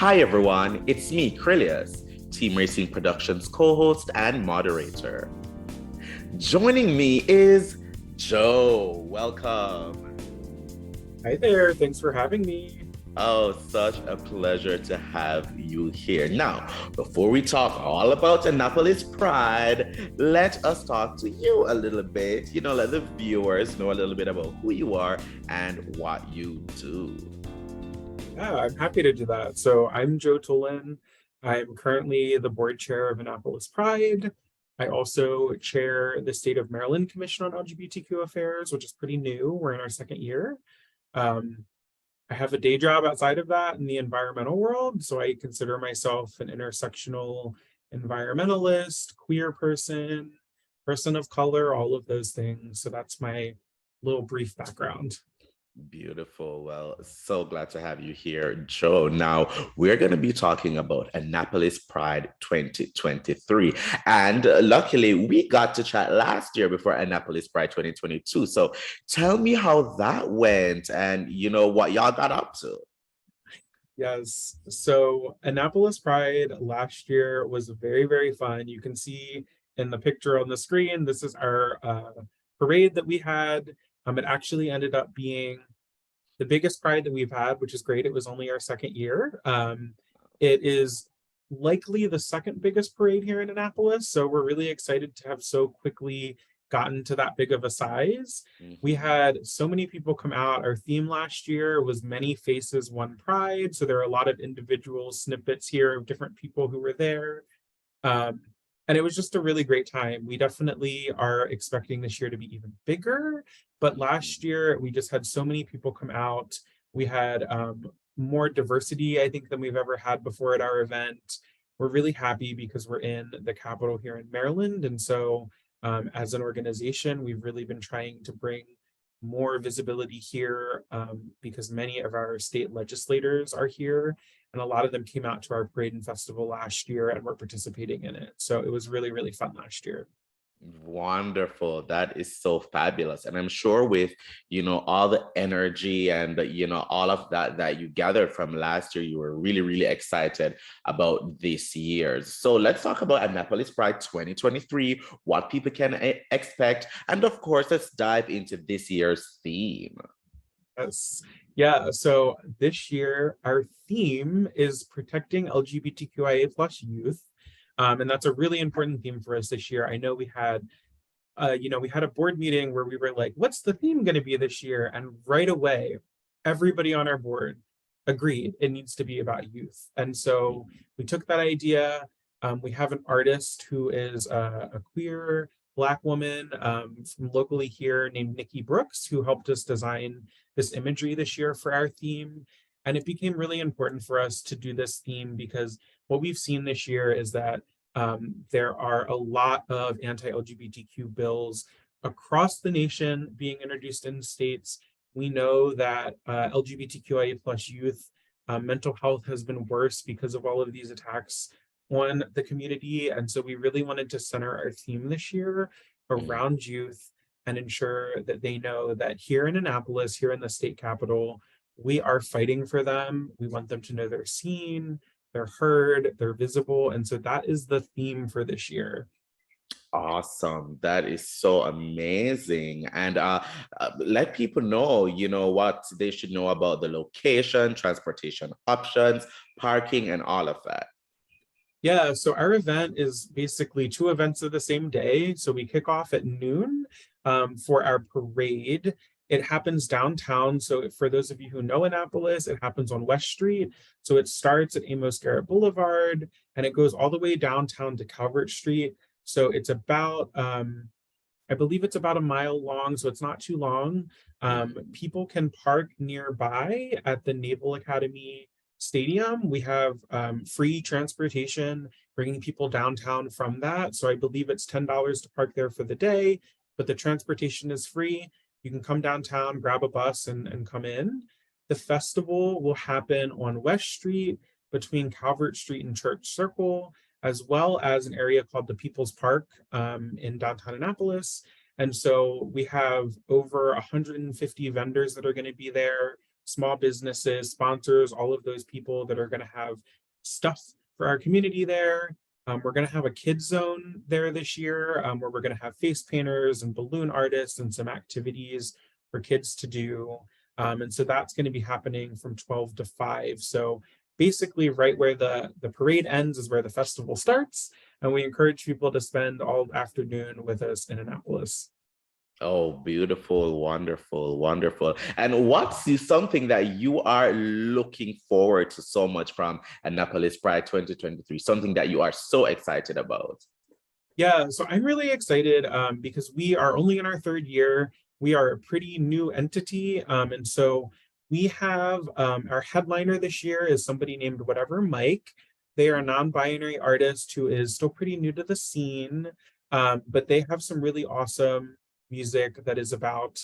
Hi everyone, it's me, Krylios, Team Racing Productions co-host and moderator. Joining me is Joe. Welcome. Hi there, thanks for having me. Oh, such a pleasure to have you here. Now, before we talk all about Annapolis Pride, let us talk to you a little bit. Let the viewers know a little bit about who you are and what you do. Yeah, I'm happy to do that. So I'm Joe Tulin. I'm currently the board chair of Annapolis Pride. I also chair the State of Maryland Commission on LGBTQ Affairs, which is pretty new. We're in our second year. Um, I have a day job outside of that in the environmental world. So I consider myself an intersectional environmentalist, queer person, person of color, all of those things. So that's my little brief background. Beautiful. Well, so glad to have you here, Joe. Now, we're going to be talking about Annapolis Pride 2023. And luckily, we got to chat last year before Annapolis Pride 2022. So tell me how that went and, what y'all got up to. Yes. So Annapolis Pride last year was very, very fun. You can see in the picture on the screen, this is our parade that we had. It actually ended up being the biggest pride that we've had, which is great. It was only our second year. It is likely the second biggest parade here in Annapolis. So we're really excited to have so quickly gotten to that big of a size. We Mhm. had so many people come out. Our theme last year was Many Faces, One Pride. So there are a lot of individual snippets here of different people who were there. Um, and it was just a really great time. We definitely are expecting this year to be even bigger. But last year, we just had so many people come out. We had more diversity, I think, than we've ever had before at our event. We're really happy because we're in the capital here in Maryland. And so, as an organization, we've really been trying to bring more visibility here because many of our state legislators are here and a lot of them came out to our parade and festival last year and were participating in it. So it was really, really fun last year. Wonderful. That is so fabulous. And I'm sure with, all the energy and, all of that you gathered from last year, you were really, really excited about this year. So let's talk about Annapolis Pride 2023, what people can expect. And of course, let's dive into this year's theme. Yes. Yeah. So this year, our theme is protecting LGBTQIA plus youth. And that's a really important theme for us this year. I know we had a board meeting where we were like, what's the theme going to be this year? And right away, everybody on our board agreed it needs to be about youth. And so we took that idea. We have an artist who is a queer Black woman from locally here named Nikki Brooks, who helped us design this imagery this year for our theme. And it became really important for us to do this theme because what we've seen this year is that there are a lot of anti-LGBTQ bills across the nation being introduced in states. We know that LGBTQIA plus youth mental health has been worse because of all of these attacks on the community. And so we really wanted to center our theme this year Mm. around youth and ensure that they know that here in Annapolis, here in the state capital, we are fighting for them. We want them to know they're seen, they're heard, they're visible. And so that is the theme for this year. Awesome. That is so amazing. And let people know, what they should know about the location, transportation options, parking, and all of that. Yeah, so our event is basically two events of the same day. So we kick off at noon for our parade. It happens downtown. So for those of you who know Annapolis, it happens on West Street. So it starts at Amos Garrett Boulevard and it goes all the way downtown to Calvert Street. So it's about, I believe it's about a mile long, so it's not too long. Mhm. People can park nearby at the Naval Academy Stadium. We have free transportation bringing people downtown from that. So I believe it's $10 to park there for the day, but the transportation is free. You can come downtown, grab a bus, and come in. The festival will happen on West Street between Calvert Street and Church Circle, as well as an area called the People's Park in downtown Annapolis. And so we have over 150 vendors that are going to be there. small businesses, sponsors, all of those people that are going to have stuff for our community there. We're going to have a kids zone there this year, where we're going to have face painters and balloon artists and some activities for kids to do. And so that's going to be happening from 12 to 5. So basically right where the parade ends is where the festival starts. And we encourage people to spend all afternoon with us in Annapolis. Oh, beautiful, wonderful, wonderful. And something that you are looking forward to so much from Annapolis Pride 2023, something that you are so excited about? Yeah, so I'm really excited because we are only in our third year. We are a pretty new entity. And so we have our headliner this year is somebody named Whatever Mike. They are a non-binary artist who is still pretty new to the scene, but they have some really awesome music that is about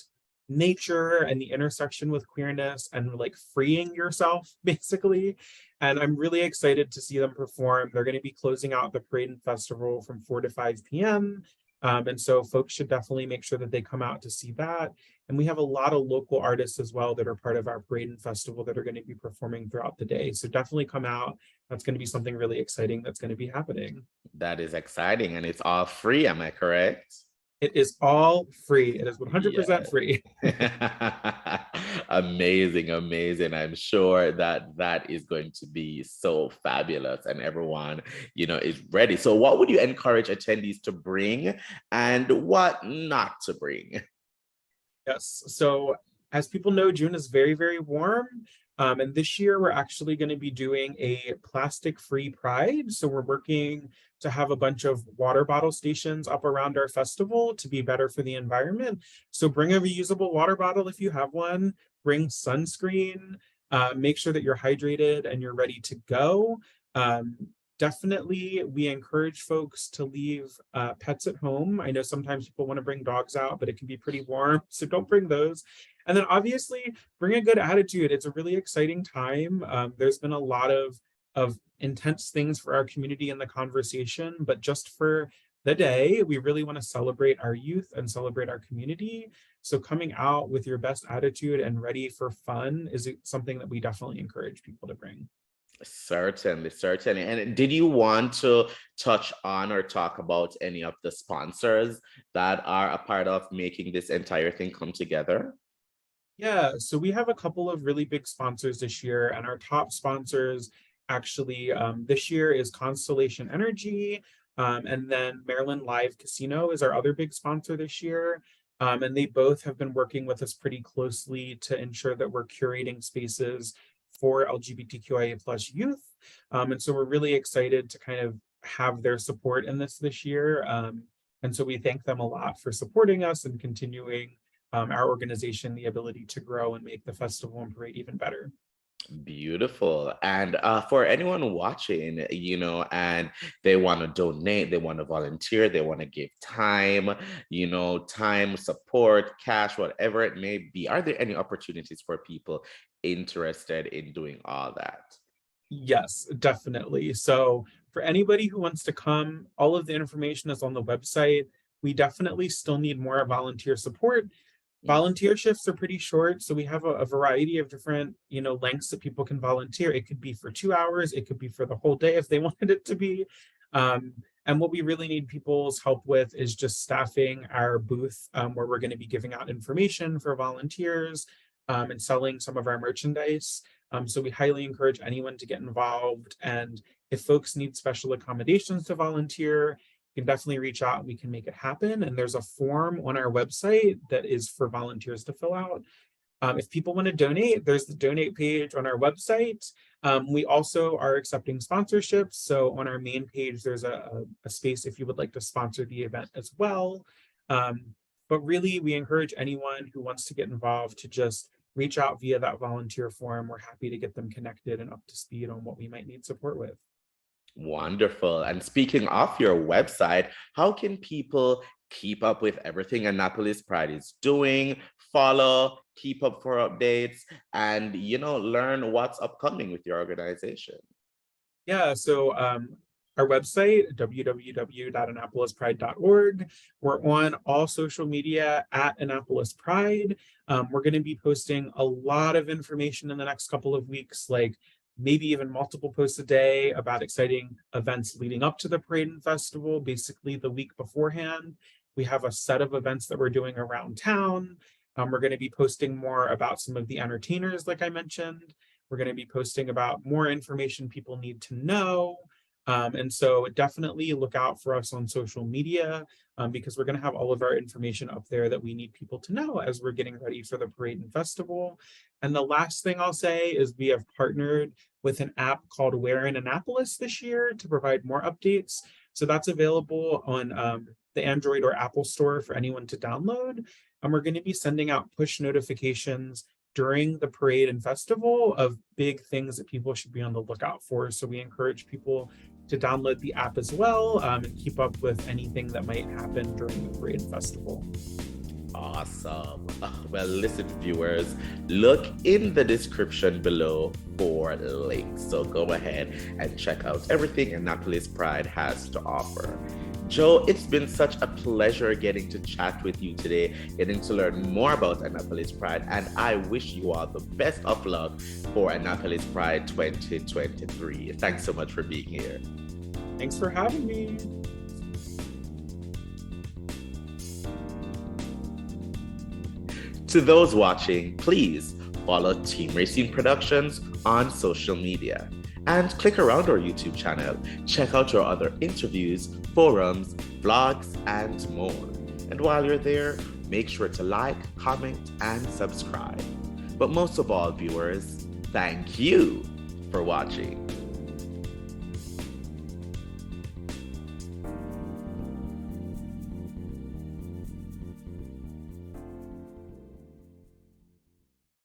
nature and the intersection with queerness and like freeing yourself, basically. And I'm really excited to see them perform. They're going to be closing out the parade and festival from 4 to 5 p.m. And so folks should definitely make sure that they come out to see that. And we have a lot of local artists as well that are part of our parade and festival that are going to be performing throughout the day. So definitely come out. That's going to be something really exciting that's going to be happening. That is exciting, and it's all free, am I correct? It is all free. It is 100% Yeah. free. Amazing, amazing. I'm sure that that is going to be so fabulous and everyone, is ready. So what would you encourage attendees to bring and what not to bring? Yes. So as people know, June is very, very warm. And this year we're actually going to be doing a plastic-free Pride. So we're working to have a bunch of water bottle stations up around our festival to be better for the environment. So bring a reusable water bottle if you have one, bring sunscreen, make sure that you're hydrated and you're ready to go. Definitely, we encourage folks to leave pets at home. I know sometimes people want to bring dogs out, but it can be pretty warm, so don't bring those. And then obviously, bring a good attitude. It's a really exciting time. There's been a lot of intense things for our community in the conversation, but just for the day, we really want to celebrate our youth and celebrate our community. So coming out with your best attitude and ready for fun is something that we definitely encourage people to bring. Certainly, certainly. And did you want to touch on or talk about any of the sponsors that are a part of making this entire thing come together? Yeah, so we have a couple of really big sponsors this year, and our top sponsors actually this year is Constellation Energy, and then Maryland Live Casino is our other big sponsor this year. And they both have been working with us pretty closely to ensure that we're curating spaces for LGBTQIA plus youth. And so we're really excited to kind of have their support in this year. And so we thank them a lot for supporting us and continuing our organization the ability to grow and make the festival and parade even better. Beautiful. And for anyone watching, and they want to donate, they want to volunteer, they want to give time, time, support, cash, whatever it may be, are there any opportunities for people interested in doing all that? Yes, definitely. So for anybody who wants to come, all of the information is on the website. We definitely still need more volunteer support. Volunteer shifts are pretty short, so we have a variety of different, lengths that people can volunteer. It could be for 2 hours, it could be for the whole day if they wanted it to be. And what we really need people's help with is just staffing our booth, where we're going to be giving out information for volunteers and selling some of our merchandise. So we highly encourage anyone to get involved. And if folks need special accommodations to volunteer, you can definitely reach out and we can make it happen. And there's a form on our website that is for volunteers to fill out. If people want to donate, there's the donate page on our website. We also are accepting sponsorships. So on our main page, there's a space if you would like to sponsor the event as well. But really, we encourage anyone who wants to get involved to just reach out via that volunteer form. We're happy to get them connected and up to speed on what we might need support with. Wonderful. And speaking of your website, how can people keep up with everything Annapolis Pride is doing, follow, keep up for updates, and learn what's upcoming with your organization? Yeah, so our website, www.annapolispride.org. We're on all social media at Annapolis Pride. We're going to be posting a lot of information in the next couple of weeks, like maybe even multiple posts a day about exciting events leading up to the parade and festival, basically the week beforehand. We have a set of events that we're doing around town. We're going to be posting more about some of the entertainers, like I mentioned. We're going to be posting about more information people need to know. And so definitely look out for us on social media because we're going to have all of our information up there that we need people to know as we're getting ready for the parade and festival. And the last thing I'll say is we have partnered with an app called Where in Annapolis this year to provide more updates. So that's available on the Android or Apple store for anyone to download. And we're going to be sending out push notifications during the parade and festival of big things that people should be on the lookout for. So we encourage people to download the app as well and keep up with anything that might happen during the parade and festival. Awesome. Well, listen, viewers, look in the description below for links. So go ahead and check out everything Annapolis Pride has to offer. Joe, it's been such a pleasure getting to chat with you today, getting to learn more about Annapolis Pride, and I wish you all the best of luck for Annapolis Pride 2023. Thanks so much for being here. Thanks for having me. To those watching, please follow Team Rayceen Productions on social media and click around our YouTube channel. Check out our other interviews, forums, vlogs, and more. And while you're there, make sure to like, comment, and subscribe. But most of all, viewers, thank you for watching.